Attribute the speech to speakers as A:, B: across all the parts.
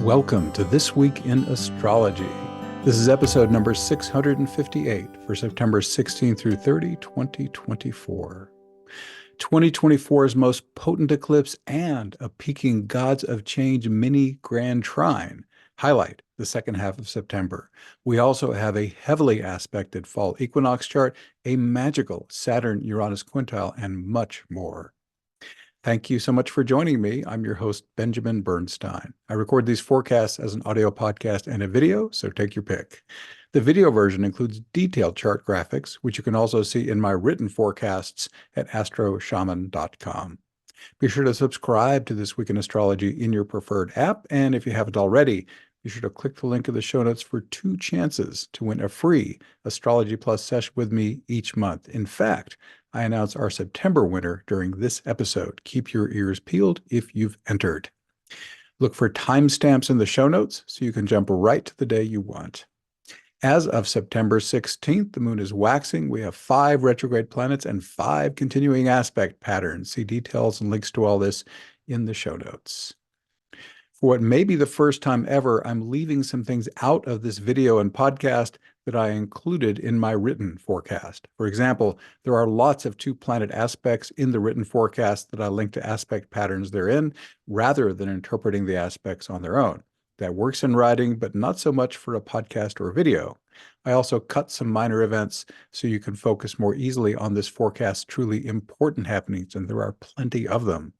A: Welcome to This Week in Astrology. This is episode number 658 for September 16 through 30, 2024. 2024's most potent eclipse and a peaking Gods of Change mini Grand Trine highlight the second half of September. We also have a heavily aspected Fall Equinox chart, a magical Saturn-Uranus quintile, and much more. Thank you so much for joining me. I'm your host, Benjamin Bernstein. I record these forecasts as an audio podcast and a video, so take your pick. The video version includes detailed chart graphics, which you can also see in my written forecasts at astroshaman.com. Be sure to subscribe to This Week in Astrology in your preferred app, and if you haven't already, be sure to click the link in the show notes for 2 chances to win a free Astrology Plus session with me each month. In fact, I announce our September winner during this episode. Keep your ears peeled if you've entered. Look for timestamps in the show notes so you can jump right to the day you want. As of September 16th, the moon is waxing. We have 5 retrograde planets and 5 continuing aspect patterns. See details and links to all this in the show notes. For what may be the first time ever, I'm leaving some things out of this video and podcast that I included in my written forecast. For example, there are lots of 2-planet aspects in the written forecast that I link to aspect patterns therein, rather than interpreting the aspects on their own. That works in writing, but not so much for a podcast or a video. I also cut some minor events so you can focus more easily on this forecast's truly important happenings, and there are plenty of them.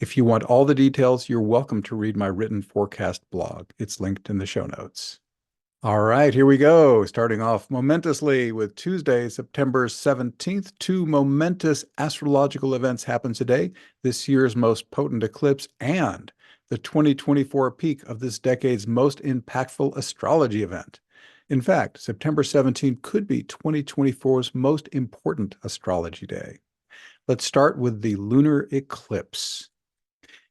A: If you want all the details, you're welcome to read my written forecast blog. It's linked in the show notes. All right, here we go. Starting off momentously with Tuesday, September 17th. 2 momentous astrological events happen today. This year's most potent eclipse and the 2024 peak of this decade's most impactful astrology event. In fact, September 17 could be 2024's most important astrology day. Let's start with the lunar eclipse.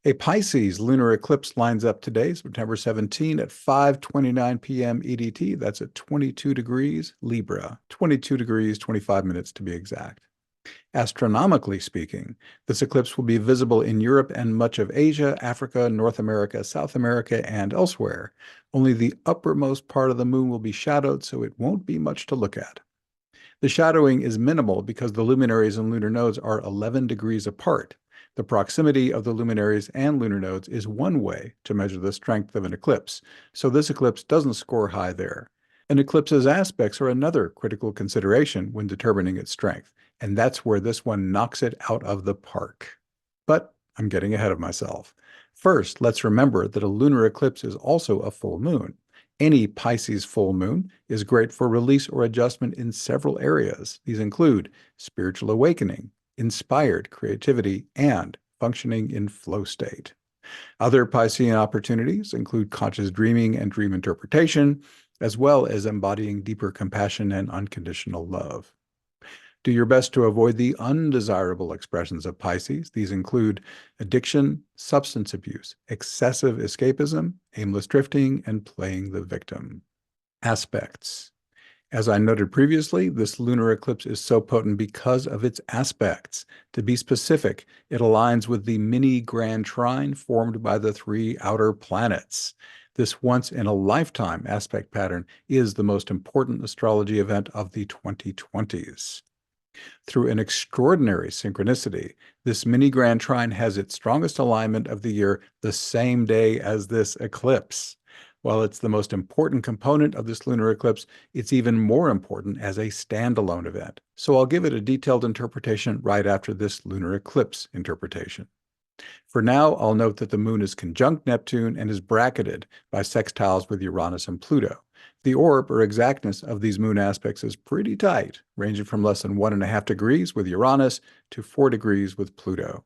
A: A Pisces lunar eclipse lines up today, September 17 at 5:29 p.m. EDT. That's at 22 degrees Libra, 22 degrees, 25 minutes to be exact. Astronomically speaking, this eclipse will be visible in Europe and much of Asia, Africa, North America, South America, and elsewhere. Only the uppermost part of the moon will be shadowed, so it won't be much to look at. The shadowing is minimal because the luminaries and lunar nodes are 11 degrees apart. The proximity of the luminaries and lunar nodes is one way to measure the strength of an eclipse, so this eclipse doesn't score high there. An eclipse's aspects are another critical consideration when determining its strength, and that's where this one knocks it out of the park. But I'm getting ahead of myself. First, let's remember that a lunar eclipse is also a full moon. Any Pisces full moon is great for release or adjustment in several areas. These include spiritual awakening, inspired creativity, and functioning in flow state. Other Piscean opportunities include conscious dreaming and dream interpretation, as well as embodying deeper compassion and unconditional love. Do your best to avoid the undesirable expressions of Pisces. These include addiction, substance abuse, excessive escapism, aimless drifting, and playing the victim. Aspects. As I noted previously, this lunar eclipse is so potent because of its aspects. To be specific, it aligns with the mini Grand Trine formed by the 3 outer planets. This once-in-a-lifetime aspect pattern is the most important astrology event of the 2020s. Through an extraordinary synchronicity, this mini Grand Trine has its strongest alignment of the year the same day as this eclipse. While it's the most important component of this lunar eclipse, it's even more important as a standalone event. So I'll give it a detailed interpretation right after this lunar eclipse interpretation. For now, I'll note that the moon is conjunct Neptune and is bracketed by sextiles with Uranus and Pluto. The orb or exactness of these moon aspects is pretty tight, ranging from less than 1.5 degrees with Uranus to 4 degrees with Pluto.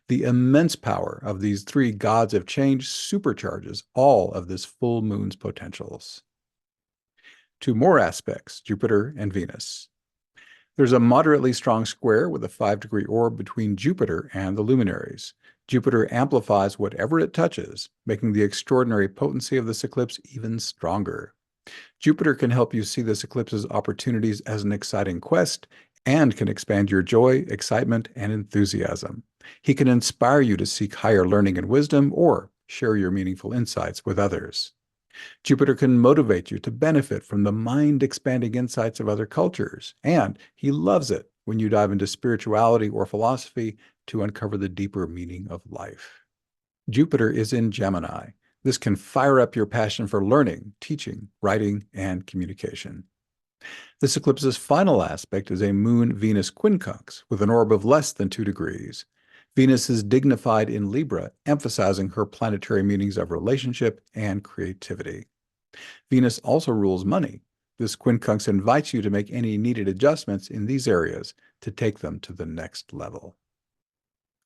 A: The immense power of these 3 gods of change supercharges all of this full moon's potentials. 2 more aspects, Jupiter and Venus. There's a moderately strong square with a 5-degree orb between Jupiter and the luminaries. Jupiter amplifies whatever it touches, making the extraordinary potency of this eclipse even stronger. Jupiter can help you see this eclipse's opportunities as an exciting quest and can expand your joy, excitement, and enthusiasm. He can inspire you to seek higher learning and wisdom, or share your meaningful insights with others. Jupiter can motivate you to benefit from the mind-expanding insights of other cultures, and he loves it when you dive into spirituality or philosophy to uncover the deeper meaning of life. Jupiter is in Gemini. This can fire up your passion for learning, teaching, writing, and communication. This eclipse's final aspect is a Moon-Venus quincunx with an orb of less than 2 degrees. Venus is dignified in Libra, emphasizing her planetary meanings of relationship and creativity. Venus also rules money. This quincunx invites you to make any needed adjustments in these areas to take them to the next level.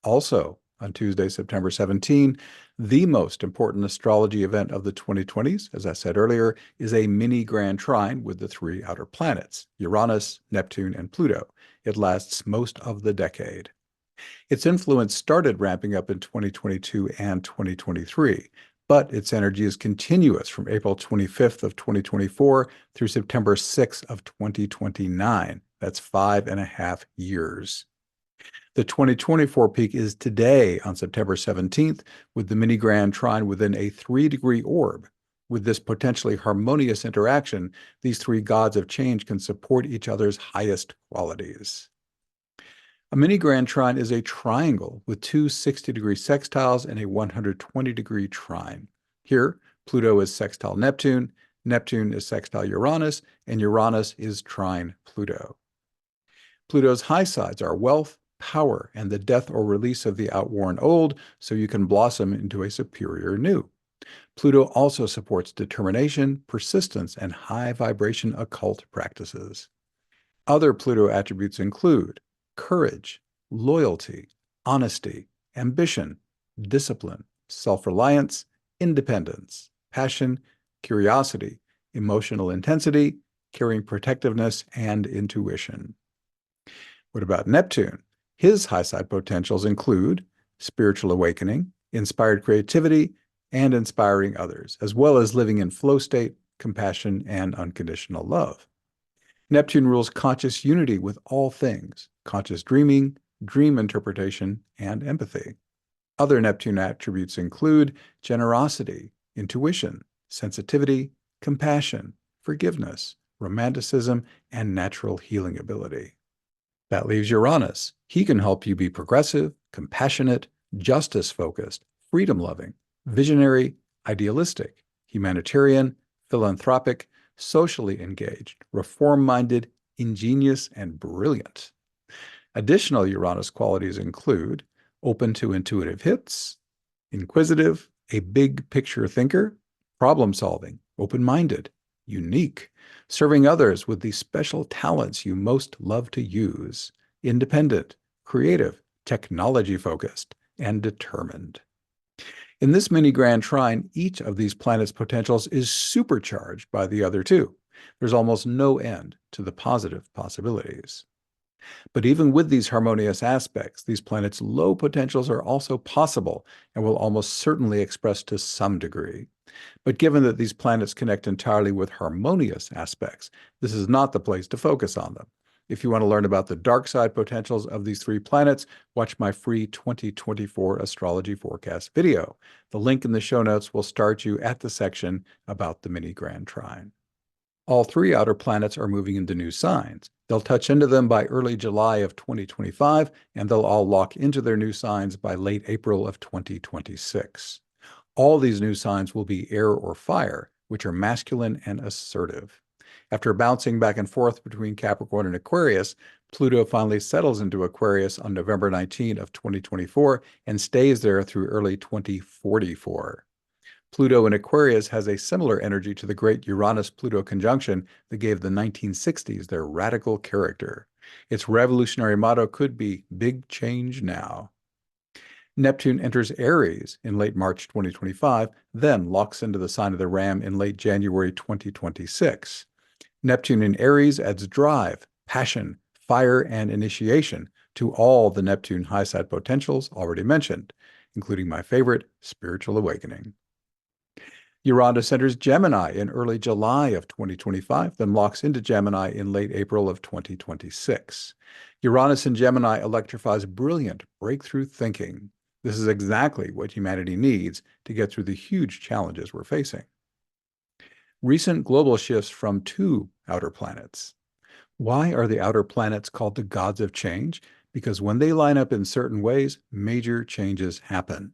A: Also, on Tuesday, September 17, the most important astrology event of the 2020s, as I said earlier, is a mini Grand Trine with the 3 outer planets, Uranus, Neptune, and Pluto. It lasts most of the decade. Its influence started ramping up in 2022 and 2023, but its energy is continuous from April 25th of 2024 through September 6th of 2029. That's 5.5 years. The 2024 peak is today on September 17th, with the mini Grand Trine within a 3-degree orb. With this potentially harmonious interaction, these 3 gods of change can support each other's highest qualities. A mini Grand Trine is a triangle with 2 60-degree sextiles and a 120-degree trine. Here, Pluto is sextile Neptune, Neptune is sextile Uranus, and Uranus is trine Pluto. Pluto's high sides are wealth, power, and the death or release of the outworn old, so you can blossom into a superior new. Pluto also supports determination, persistence, and high-vibration occult practices. Other Pluto attributes include courage, loyalty, honesty, ambition, discipline, self-reliance, independence, passion, curiosity, emotional intensity, caring protectiveness, and intuition. What about Neptune? His high side potentials include spiritual awakening, inspired creativity, and inspiring others, as well as living in flow state, compassion, and unconditional love. Neptune rules conscious unity with all things, conscious dreaming, dream interpretation, and empathy. Other Neptune attributes include generosity, intuition, sensitivity, compassion, forgiveness, romanticism, and natural healing ability. That leaves Uranus. He can help you be progressive, compassionate, justice-focused, freedom-loving, visionary, idealistic, humanitarian, philanthropic, socially engaged, reform-minded, ingenious, and brilliant. Additional Uranus qualities include open to intuitive hits, inquisitive, a big-picture thinker, problem-solving, open-minded, unique, serving others with the special talents you most love to use, independent, creative, technology-focused, and determined. In this mini Grand Trine, each of these planets' potentials is supercharged by the other 2. There's almost no end to the positive possibilities. But even with these harmonious aspects, these planets' low potentials are also possible and will almost certainly express to some degree. But given that these planets connect entirely with harmonious aspects, this is not the place to focus on them. If you want to learn about the dark side potentials of these 3 planets, watch my free 2024 astrology forecast video. The link in the show notes will start you at the section about the mini Grand Trine. All 3 outer planets are moving into new signs. They'll touch into them by early July of 2025, and they'll all lock into their new signs by late April of 2026. All these new signs will be air or fire, which are masculine and assertive. After bouncing back and forth between Capricorn and Aquarius, Pluto finally settles into Aquarius on November 19 of 2024 and stays there through early 2044. Pluto in Aquarius has a similar energy to the great Uranus-Pluto conjunction that gave the 1960s their radical character. Its revolutionary motto could be, "Big change now." Neptune enters Aries in late March 2025, then locks into the sign of the Ram in late January 2026. Neptune in Aries adds drive, passion, fire, and initiation to all the Neptune high side potentials already mentioned, including my favorite, spiritual awakening. Uranus enters Gemini in early July of 2025, then locks into Gemini in late April of 2026. Uranus in Gemini electrifies brilliant breakthrough thinking. This is exactly what humanity needs to get through the huge challenges we're facing. Recent global shifts from two outer planets. Why are the outer planets called the gods of change? Because when they line up in certain ways, major changes happen.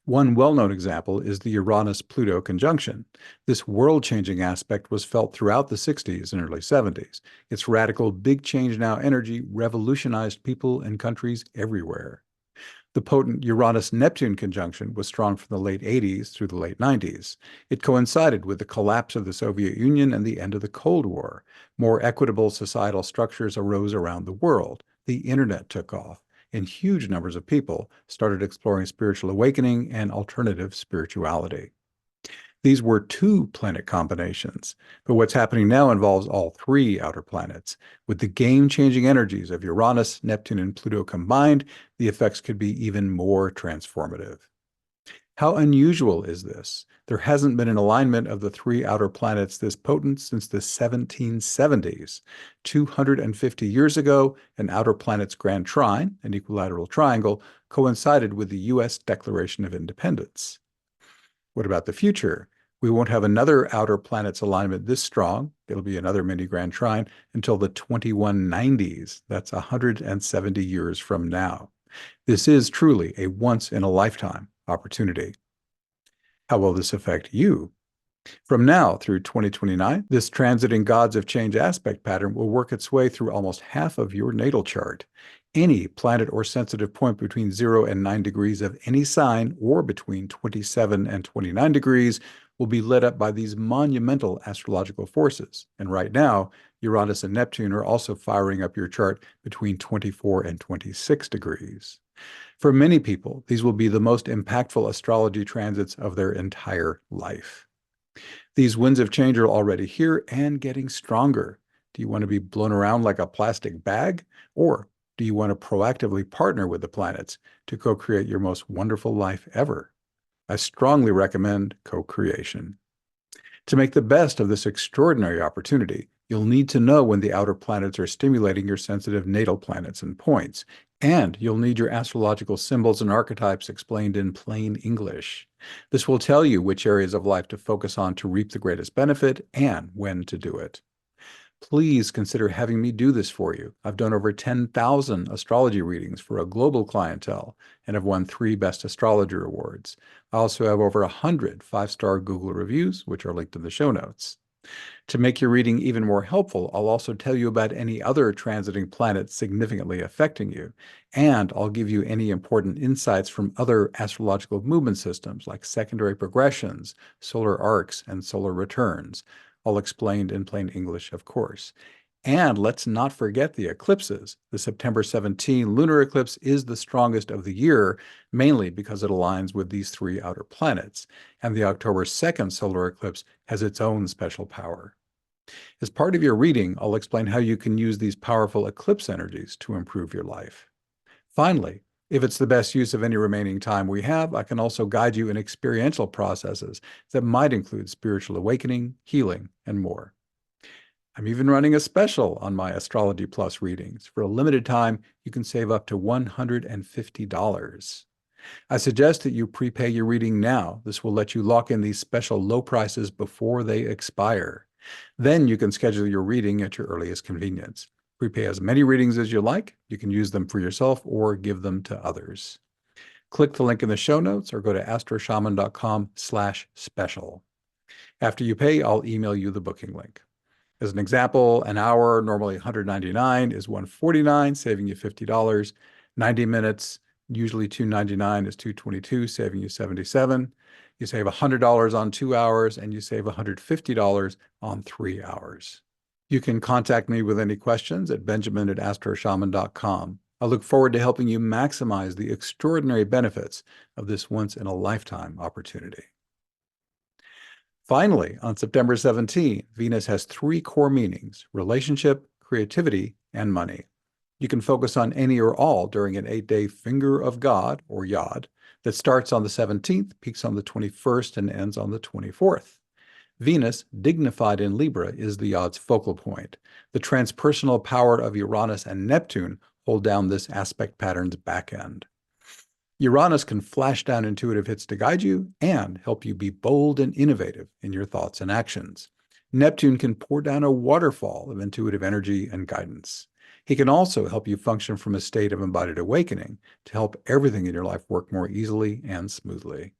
A: One well-known example is the Uranus-Pluto conjunction. This world-changing aspect was felt throughout the 60s and early 70s. Its radical big change now energy revolutionized people and countries everywhere. The potent Uranus-Neptune conjunction was strong from the late 80s through the late 90s. It coincided with the collapse of the Soviet Union and the end of the Cold War. More equitable societal structures arose around the world. The internet took off, and huge numbers of people started exploring spiritual awakening and alternative spirituality. These were two planet combinations, but what's happening now involves all three outer planets. With the game-changing energies of Uranus, Neptune, and Pluto combined, the effects could be even more transformative. How unusual is this? There hasn't been an alignment of the three outer planets this potent since the 1770s. 250 years ago, an outer planet's Grand Trine, an equilateral triangle, coincided with the U.S. Declaration of Independence. What about the future? We won't have another outer planets alignment this strong, it'll be another mini Grand Trine, until the 2190s. That's 170 years from now. This is truly a once-in-a-lifetime opportunity. How will this affect you? From now through 2029, this transiting gods of change aspect pattern will work its way through almost half of your natal chart. Any planet or sensitive point between 0 and 9 degrees of any sign, or between 27 and 29 degrees, will be lit up by these monumental astrological forces. And right now, Uranus and Neptune are also firing up your chart between 24 and 26 degrees. For many people, these will be the most impactful astrology transits of their entire life. These winds of change are already here and getting stronger. Do you want to be blown around like a plastic bag? Or do you want to proactively partner with the planets to co-create your most wonderful life ever? I strongly recommend co-creation. To make the best of this extraordinary opportunity, you'll need to know when the outer planets are stimulating your sensitive natal planets and points, and you'll need your astrological symbols and archetypes explained in plain English. This will tell you which areas of life to focus on to reap the greatest benefit and when to do it. Please consider having me do this for you. I've done over 10,000 astrology readings for a global clientele and have won 3 Best Astrologer awards. I also have over 100 5-star Google reviews, which are linked in the show notes. To make your reading even more helpful, I'll also tell you about any other transiting planets significantly affecting you, and I'll give you any important insights from other astrological movement systems like secondary progressions, solar arcs, and solar returns, all explained in plain English, of course. And let's not forget the eclipses. The September 17 lunar eclipse is the strongest of the year, mainly because it aligns with these 3 outer planets. And the October 2nd solar eclipse has its own special power. As part of your reading, I'll explain how you can use these powerful eclipse energies to improve your life. Finally, if it's the best use of any remaining time we have, I can also guide you in experiential processes that might include spiritual awakening, healing, and more. I'm even running a special on my Astrology Plus readings. For a limited time, you can save up to $150. I suggest that you prepay your reading now. This will let you lock in these special low prices before they expire. Then you can schedule your reading at your earliest convenience. Prepay as many readings as you like. You can use them for yourself or give them to others. Click the link in the show notes or go to astroshaman.com/special. After you pay, I'll email you the booking link. As an example, an hour, normally $199, is $149, saving you $50. 90 minutes, usually $299, is $222, saving you $77. You save $100 on 2 hours, and you save $150 on 3 hours. You can contact me with any questions at benjamin@astroshaman.com. I look forward to helping you maximize the extraordinary benefits of this once-in-a-lifetime opportunity. Finally, on September 17, Venus has 3 core meanings: relationship, creativity, and money. You can focus on any or all during an 8-day Finger of God, or Yod, that starts on the 17th, peaks on the 21st, and ends on the 24th. Venus, dignified in Libra, is the Yod's focal point. The transpersonal power of Uranus and Neptune hold down this aspect pattern's back end. Uranus can flash down intuitive hits to guide you and help you be bold and innovative in your thoughts and actions. Neptune can pour down a waterfall of intuitive energy and guidance. He can also help you function from a state of embodied awakening to help everything in your life work more easily and smoothly.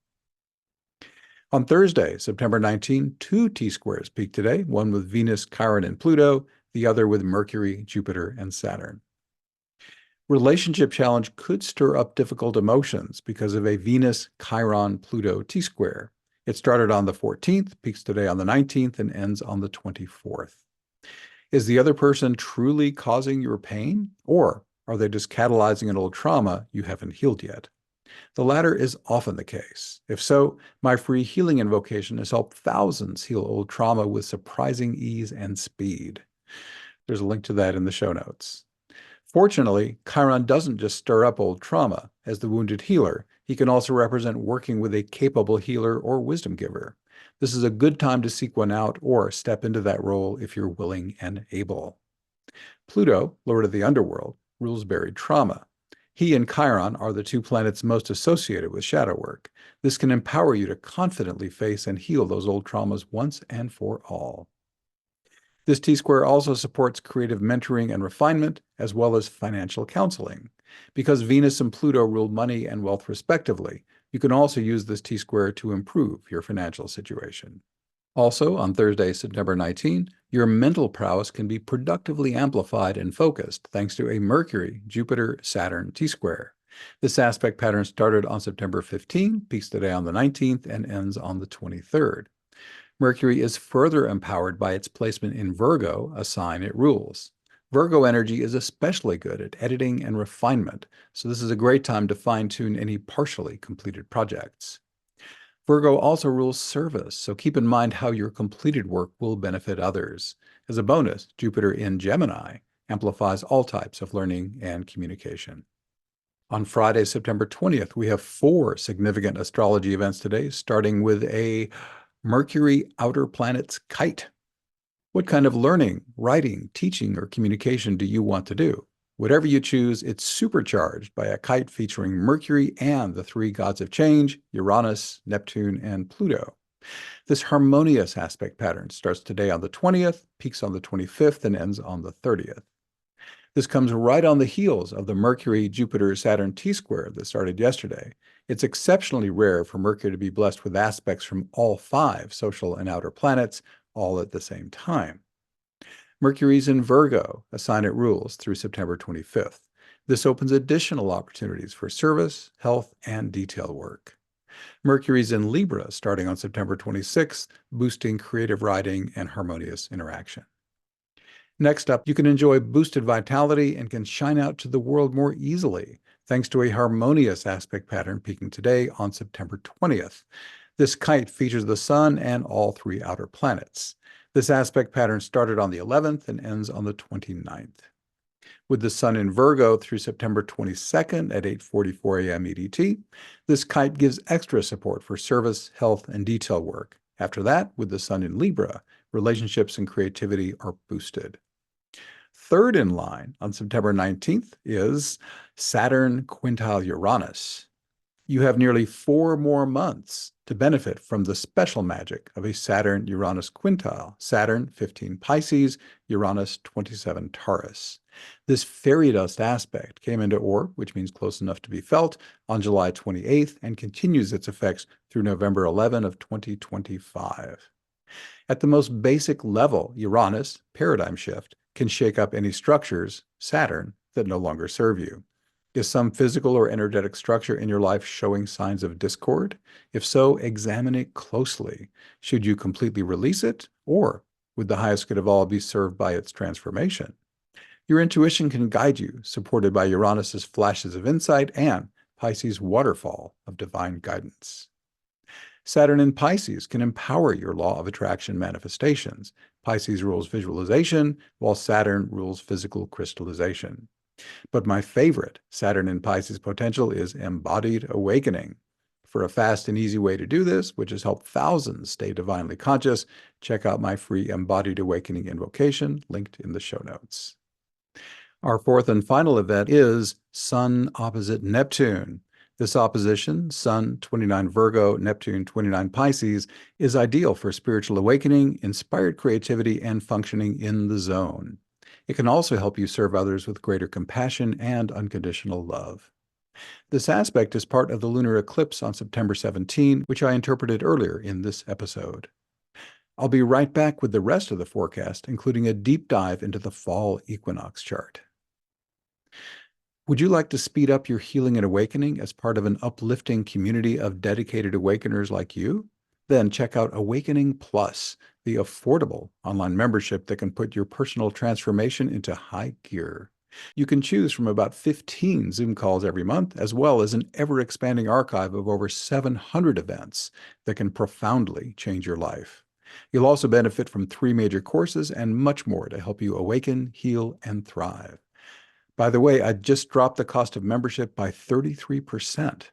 A: On Thursday, September 19, two T-squares peak today, one with Venus, Chiron, and Pluto, the other with Mercury, Jupiter, and Saturn. Relationship challenge could stir up difficult emotions because of a Venus-Chiron-Pluto T-square. It started on the 14th, peaks today on the 19th, and ends on the 24th. Is the other person truly causing your pain, or are they just catalyzing an old trauma you haven't healed yet? The latter is often the case. If so, my free healing invocation has helped thousands heal old trauma with surprising ease and speed. There's a link to that in the show notes. Fortunately, Chiron doesn't just stir up old trauma. As the wounded healer, he can also represent working with a capable healer or wisdom giver. This is a good time to seek one out or step into that role if you're willing and able. Pluto, lord of the underworld, rules buried trauma. He and Chiron are the two planets most associated with shadow work. This can empower you to confidently face and heal those old traumas once and for all. This T-square also supports creative mentoring and refinement, as well as financial counseling. Because Venus and Pluto rule money and wealth respectively, you can also use this T-square to improve your financial situation. Also, on Thursday, September 19, your mental prowess can be productively amplified and focused thanks to a Mercury, Jupiter, Saturn T-square. This aspect pattern started on September 15, peaks today on the 19th, and ends on the 23rd. Mercury is further empowered by its placement in Virgo, a sign it rules. Virgo energy is especially good at editing and refinement, so this is a great time to fine-tune any partially completed projects. Virgo also rules service, so keep in mind how your completed work will benefit others. As a bonus, Jupiter in Gemini amplifies all types of learning and communication. On Friday, September 20th, we have 4 significant astrology events today, starting with a Mercury outer planets kite. What kind of learning, writing, teaching, or communication do you want to do? Whatever you choose, it's supercharged by a kite featuring Mercury and the 3 gods of change, Uranus, Neptune, and Pluto. This harmonious aspect pattern starts today on the 20th, peaks on the 25th, and ends on the 30th. This comes right on the heels of the Mercury-Jupiter-Saturn T-square that started yesterday. It's exceptionally rare for Mercury to be blessed with aspects from all 5 social and outer planets, all at the same time. Mercury's in Virgo, a sign it rules, through September 25th. This opens additional opportunities for service, health, and detail work. Mercury's in Libra, starting on September 26th, boosting creative writing and harmonious interaction. Next up, you can enjoy boosted vitality and can shine out to the world more easily, thanks to a harmonious aspect pattern peaking today on September 20th. This kite features the Sun and all 3 outer planets. This aspect pattern started on the 11th and ends on the 29th. With the Sun in Virgo through September 22nd at 8:44 a.m. EDT, this kite gives extra support for service, health, and detail work. After that, with the Sun in Libra, relationships and creativity are boosted. Third in line on September 19th is Saturn quintile Uranus. You have nearly 4 more months to benefit from the special magic of a Saturn-Uranus quintile, Saturn 15 Pisces, Uranus 27 Taurus. This fairy dust aspect came into orb, which means close enough to be felt, on July 28th and continues its effects through November 11 of 2025. At the most basic level, Uranus, paradigm shift, can shake up any structures, Saturn, that no longer serve you. Is some physical or energetic structure in your life showing signs of discord? If so, examine it closely. Should you completely release it, or would the highest good of all be served by its transformation? Your intuition can guide you, supported by Uranus's flashes of insight and Pisces' waterfall of divine guidance. Saturn in Pisces can empower your law of attraction manifestations. Pisces rules visualization, while Saturn rules physical crystallization. But my favorite Saturn in Pisces potential is embodied awakening. For a fast and easy way to do this, which has helped thousands stay divinely conscious, check out my free embodied awakening invocation linked in the show notes. Our fourth and final event is Sun opposite Neptune. This opposition, Sun 29 Virgo, Neptune 29 Pisces, is ideal for spiritual awakening, inspired creativity, and functioning in the zone. It can also help you serve others with greater compassion and unconditional love. This aspect is part of the lunar eclipse on September 17, which I interpreted earlier in this episode. I'll be right back with the rest of the forecast, including a deep dive into the Fall Equinox chart. Would you like to speed up your healing and awakening as part of an uplifting community of dedicated awakeners like you? Then check out Awakening Plus, the affordable online membership that can put your personal transformation into high gear. You can choose from about 15 Zoom calls every month, as well as an ever-expanding archive of over 700 events that can profoundly change your life. You'll also benefit from 3 major courses and much more to help you awaken, heal, and thrive. By the way, I just dropped the cost of membership by 33%.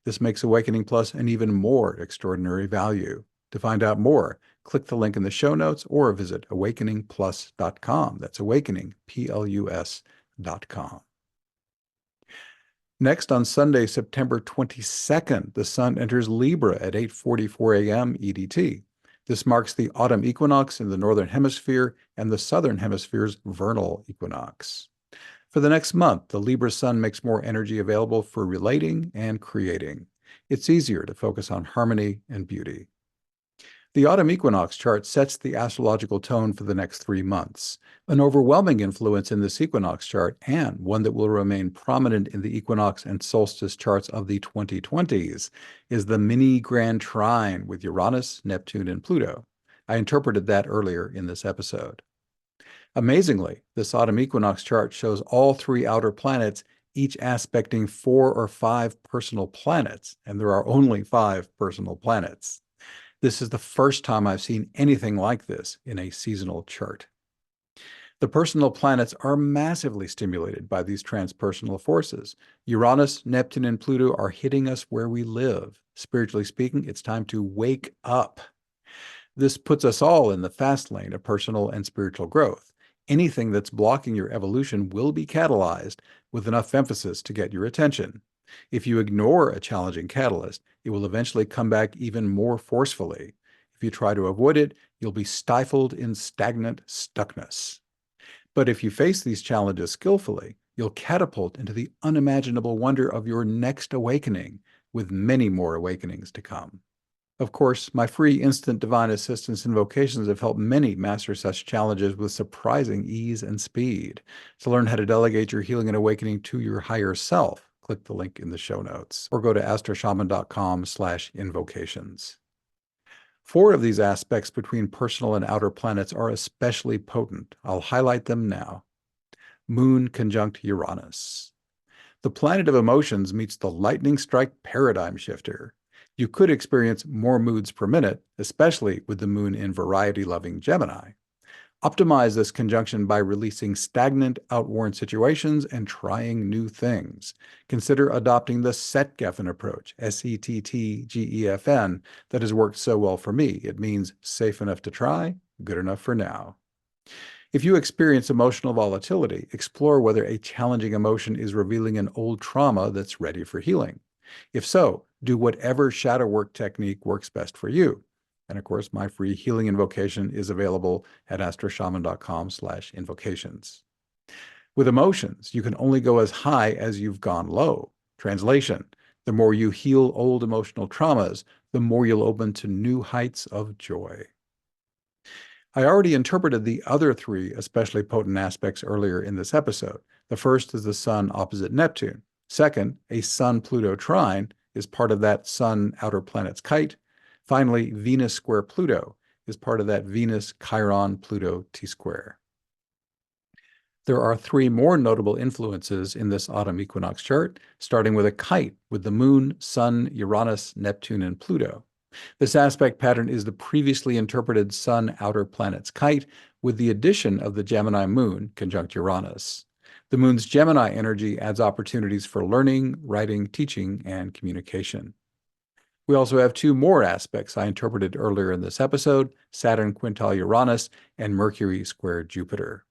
A: This makes Awakening Plus an even more extraordinary value. To find out more, click the link in the show notes or visit awakeningplus.com. That's awakeningplus.com. Next, on Sunday, September 22nd, the Sun enters Libra at 8:44 a.m. EDT. This marks the autumn equinox in the Northern Hemisphere and the Southern Hemisphere's vernal equinox. For the next month, the Libra Sun makes more energy available for relating and creating. It's easier to focus on harmony and beauty. The autumn equinox chart sets the astrological tone for the next 3 months. An overwhelming influence in this equinox chart, and one that will remain prominent in the equinox and solstice charts of the 2020s, is the mini Grand Trine with Uranus, Neptune, and Pluto. I interpreted that earlier in this episode. Amazingly, this autumn equinox chart shows all 3 outer planets, each aspecting 4 or 5 personal planets, and there are only 5 personal planets. This is the first time I've seen anything like this in a seasonal chart. The personal planets are massively stimulated by these transpersonal forces. Uranus, Neptune, and Pluto are hitting us where we live. Spiritually speaking, it's time to wake up. This puts us all in the fast lane of personal and spiritual growth. Anything that's blocking your evolution will be catalyzed with enough emphasis to get your attention. If you ignore a challenging catalyst, it will eventually come back even more forcefully. If you try to avoid it, you'll be stifled in stagnant stuckness. But if you face these challenges skillfully, you'll catapult into the unimaginable wonder of your next awakening, with many more awakenings to come. Of course, my free instant divine assistance invocations have helped many master such challenges with surprising ease and speed. To learn how to delegate your healing and awakening to your higher self, click the link in the show notes or go to astroshaman.com/invocations. 4 of these aspects between personal and outer planets are especially potent. I'll highlight them now. Moon conjunct Uranus. The planet of emotions meets the lightning strike paradigm shifter. You could experience more moods per minute, especially with the moon in variety-loving Gemini. Optimize this conjunction by releasing stagnant, outworn situations and trying new things. Consider adopting the Setgeffen approach, Settgefn, that has worked so well for me. It means safe enough to try, good enough for now. If you experience emotional volatility, explore whether a challenging emotion is revealing an old trauma that's ready for healing. If so, do whatever shadow work technique works best for you. And of course, my free healing invocation is available at astroshaman.com/invocations. With emotions, you can only go as high as you've gone low. Translation: the more you heal old emotional traumas, the more you'll open to new heights of joy. I already interpreted the other 3 especially potent aspects earlier in this episode. The first is the Sun opposite Neptune. Second, a Sun-Pluto trine is part of that Sun outer planet's kite. Finally, Venus square Pluto is part of that Venus-Chiron-Pluto T-square. There are 3 more notable influences in this autumn equinox chart, starting with a kite with the Moon, Sun, Uranus, Neptune, and Pluto. This aspect pattern is the previously interpreted Sun outer planet's kite with the addition of the Gemini Moon conjunct Uranus. The Moon's Gemini energy adds opportunities for learning, writing, teaching, and communication. We also have 2 more aspects I interpreted earlier in this episode: Saturn quintile Uranus and Mercury square Jupiter.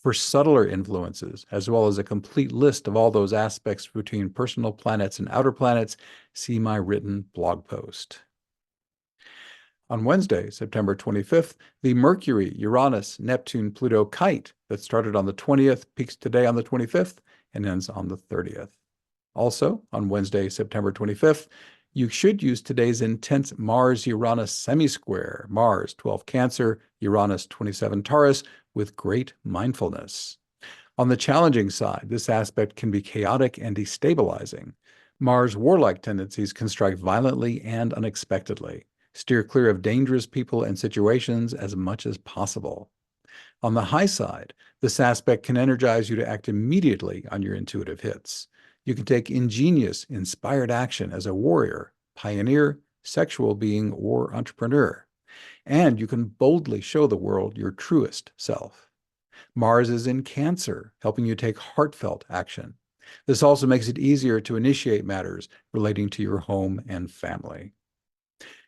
A: For subtler influences, as well as a complete list of all those aspects between personal planets and outer planets, see my written blog post. On Wednesday, September 25th, the Mercury, Uranus, Neptune, Pluto kite that started on the 20th peaks today on the 25th and ends on the 30th. Also, on Wednesday, September 25th, you should use today's intense Mars-Uranus semi-square, Mars 12 Cancer, Uranus 27 Taurus, with great mindfulness. On the challenging side, this aspect can be chaotic and destabilizing. Mars' warlike tendencies can strike violently and unexpectedly. Steer clear of dangerous people and situations as much as possible. On the high side, this aspect can energize you to act immediately on your intuitive hits. You can take ingenious, inspired action as a warrior, pioneer, sexual being, or entrepreneur. And you can boldly show the world your truest self. Mars is in Cancer, helping you take heartfelt action. This also makes it easier to initiate matters relating to your home and family.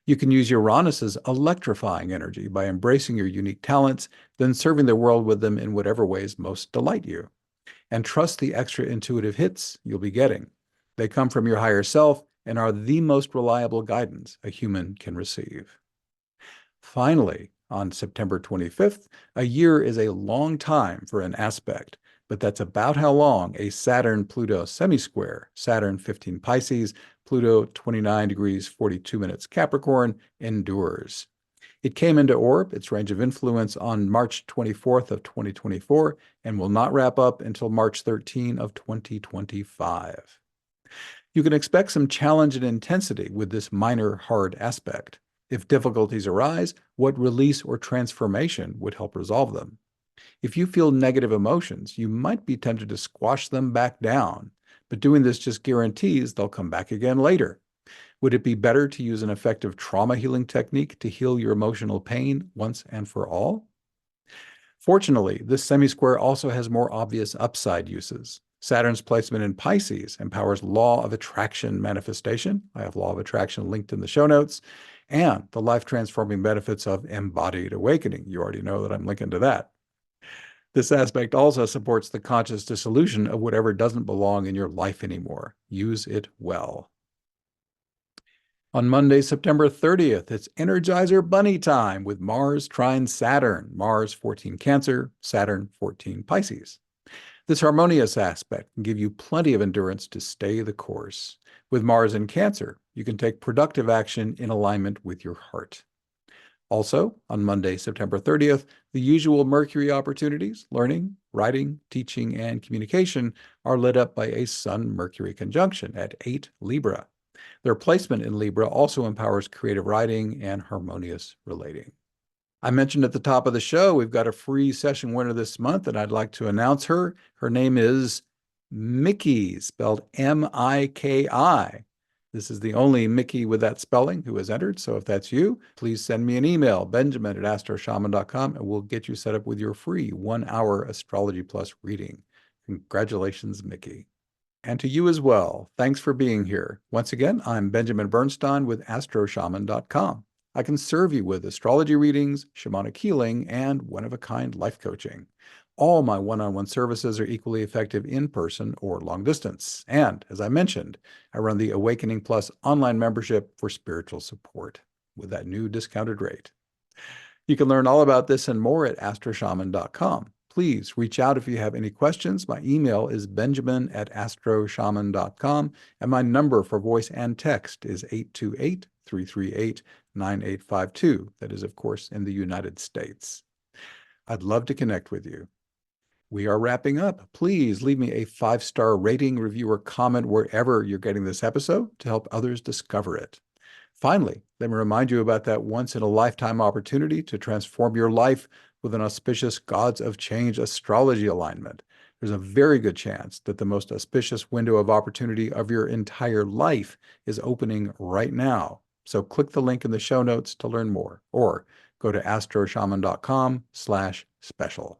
A: You can use Uranus's electrifying energy by embracing your unique talents, then serving the world with them in whatever ways most delight you. And trust the extra intuitive hits you'll be getting. They come from your higher self and are the most reliable guidance a human can receive. Finally, on September 25th, a year is a long time for an aspect, but that's about how long a Saturn-Pluto semi-square, Saturn 15 Pisces, Pluto 29 degrees 42 minutes Capricorn, endures. It came into orb, its range of influence, on March 24th of 2024 and will not wrap up until March 13 of 2025. You can expect some challenge and intensity with this minor hard aspect. If difficulties arise, what release or transformation would help resolve them? If you feel negative emotions, you might be tempted to squash them back down, but doing this just guarantees they'll come back again later. Would it be better to use an effective trauma healing technique to heal your emotional pain once and for all? Fortunately, this semi-square also has more obvious upside uses. Saturn's placement in Pisces empowers law of attraction manifestation. I have law of attraction linked in the show notes, and the life-transforming benefits of embodied awakening. You already know that I'm linking to that. This aspect also supports the conscious dissolution of whatever doesn't belong in your life anymore. Use it well. On Monday, September 30th, it's Energizer Bunny time with Mars trine Saturn, Mars 14 Cancer, Saturn 14 Pisces. This harmonious aspect can give you plenty of endurance to stay the course. With Mars in Cancer, you can take productive action in alignment with your heart. Also, on Monday, September 30th, the usual Mercury opportunities, learning, writing, teaching, and communication, are lit up by a Sun-Mercury conjunction at 8 Libra. Their placement in Libra also empowers creative writing and harmonious relating. I mentioned at the top of the show, we've got a free session winner this month, and I'd like to announce her. Her name is Mickey, spelled M-I-K-I. This is the only Mickey with that spelling who has entered, so if that's you, please send me an email, benjamin@astroshaman.com, and we'll get you set up with your free 1-hour Astrology Plus reading. Congratulations, Mickey. And to you as well, thanks for being here. Once again, I'm Benjamin Bernstein with astroshaman.com. I can serve you with astrology readings, shamanic healing, and one-of-a-kind life coaching. All my one-on-one services are equally effective in person or long distance. And as I mentioned, I run the Awakening Plus online membership for spiritual support with that new discounted rate. You can learn all about this and more at astroshaman.com. Please reach out if you have any questions. My email is benjamin@astroshaman.com, and my number for voice and text is 828-338-9852. That is, of course, in the United States. I'd love to connect with you. We are wrapping up. Please leave me a 5-star rating, review, or comment wherever you're getting this episode to help others discover it. Finally, let me remind you about that once-in-a-lifetime opportunity to transform your life with an auspicious Gods of Change astrology alignment. There's a very good chance that the most auspicious window of opportunity of your entire life is opening right now. So click the link in the show notes to learn more, or go to astroshaman.com/special.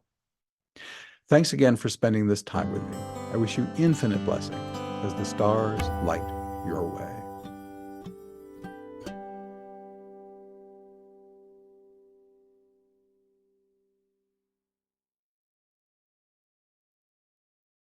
A: Thanks again for spending this time with me. I wish you infinite blessings as the stars light your way.